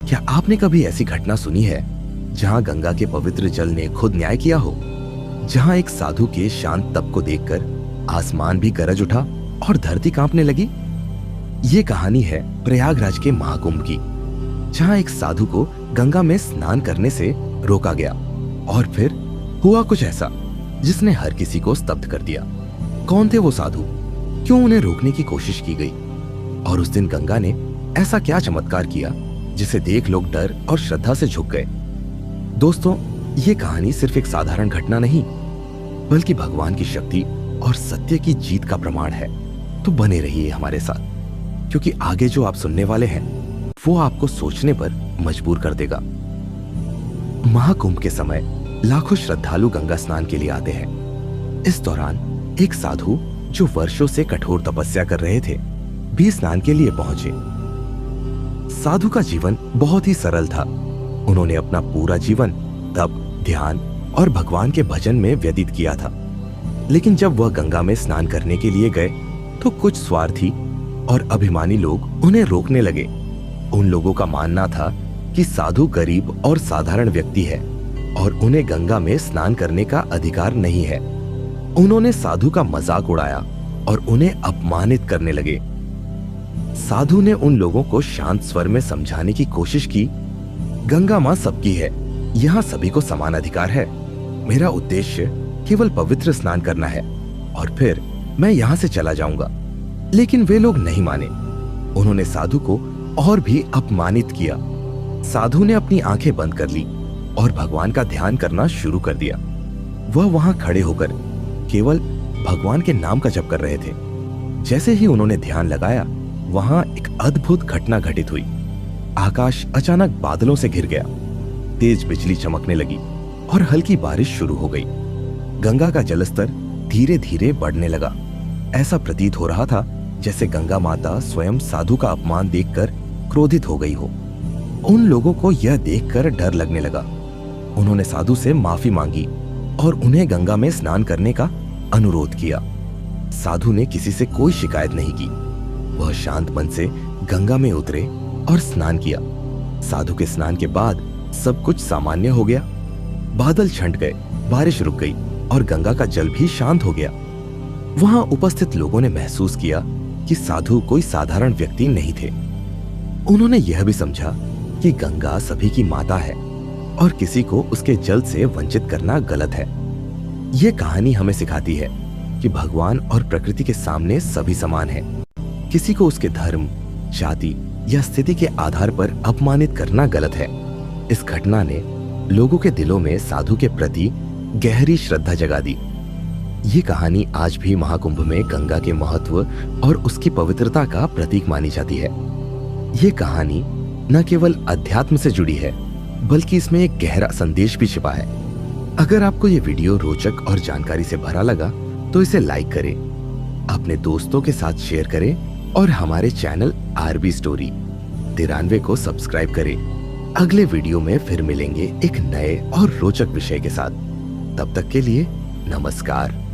क्या आपने कभी ऐसी घटना सुनी है जहां गंगा के पवित्र जल ने खुद न्याय किया हो, जहां एक साधु के शांत तप को देखकर आसमान भी गरज उठा और धरती कांपने लगी? ये कहानी है प्रयागराज के महाकुंभ की, जहां एक साधु को गंगा में स्नान करने से रोका गया और फिर हुआ कुछ ऐसा जिसने हर किसी को स्तब्ध कर दिया। कौन थे वो साधु? क्यों उन्हें रोकने की कोशिश की गई? और उस दिन गंगा ने ऐसा क्या चमत्कार किया जिसे देख लोग डर और श्रद्धा से झुक गए? दोस्तों, ये कहानी सिर्फ एक साधारण घटना नहीं, बल्कि भगवान की शक्ति और सत्य की जीत का प्रमाण है। तो बने रहिए हमारे साथ, क्योंकि आगे जो आप सुनने वाले हैं वो आपको सोचने पर मजबूर कर देगा। महाकुंभ के समय लाखों श्रद्धालु गंगा स्नान के लिए आते हैं। इस दौरान एक साधु जो वर्षों से कठोर तपस्या कर रहे थे, भी स्नान के लिए पहुंचे। साधु का जीवन बहुत ही सरल था। उन्होंने अपना पूरा जीवन तप, ध्यान और भगवान के भजन में व्यतीत किया था। लेकिन जब वह गंगा में स्नान करने के लिए गए तो कुछ स्वार्थी और अभिमानी लोग उन्हें रोकने लगे। उन लोगों का मानना था कि साधु गरीब और साधारण व्यक्ति है और उन्हें गंगा में स्नान करने का अधिकार नहीं है। उन्होंने साधु का मजाक उड़ाया और उन्हें अपमानित करने लगे। साधु ने उन लोगों को शांत स्वर में समझाने की कोशिश की, गंगा मां सबकी है, यहाँ सभी को समान अधिकार है। मेरा उद्देश्य केवल पवित्र स्नान करना है और फिर मैं यहाँ से चला जाऊंगा। लेकिन वे लोग नहीं माने। उन्होंने साधु को और भी अपमानित किया। साधु ने अपनी आंखें बंद कर ली और भगवान का ध्यान करना शुरू कर दिया। वह वहां खड़े होकर केवल भगवान के नाम का जप कर रहे थे। जैसे ही उन्होंने ध्यान लगाया, वहां एक अद्भुत घटना घटित हुई। आकाश अचानक बादलों से घिर गया, तेज बिजली चमकने लगी और हल्की बारिश शुरू हो गई। गंगा का जलस्तर धीरे धीरे बढ़ने लगा। ऐसा प्रतीत हो रहा था जैसे गंगा माता स्वयं साधु का अपमान देखकर क्रोधित हो गई हो। उन लोगों को यह देखकर डर लगने लगा। उन्होंने साधु से माफी मांगी और उन्हें गंगा में स्नान करने का अनुरोध किया। साधु ने किसी से कोई शिकायत नहीं की। वह शांत मन से गंगा में उतरे और स्नान किया। साधु के स्नान के बाद सब कुछ सामान्य हो गया। बादल छंट गए, बारिश रुक गई और गंगा का जल भी शांत हो गया। वहां उपस्थित लोगों ने महसूस किया कि साधु कोई साधारण व्यक्ति नहीं थे। उन्होंने यह भी समझा कि गंगा सभी की माता है और किसी को उसके जल से वंचित करना गलत है। यह कहानी हमें सिखाती है कि भगवान और प्रकृति के सामने सभी समान हैं। किसी को उसके धर्म, जाति या स्थिति के आधार पर अपमानित करना गलत है। इस घटना ने लोगों के दिलों में साधु के प्रति गहरी श्रद्धा जगा दी। ये कहानी आज भी महाकुंभ में गंगा के महत्व और उसकी पवित्रता का प्रतीक मानी जाती है। ये कहानी न केवल अध्यात्म से जुड़ी है, बल्कि इसमें एक गहरा संदेश भी छिपा है। अगर आपको ये वीडियो रोचक और जानकारी से भरा लगा तो इसे लाइक करें, अपने दोस्तों के साथ शेयर करें और हमारे चैनल आरबी स्टोरी 93 को सब्सक्राइब करें। अगले वीडियो में फिर मिलेंगे एक नए और रोचक विषय के साथ। तब तक के लिए नमस्कार।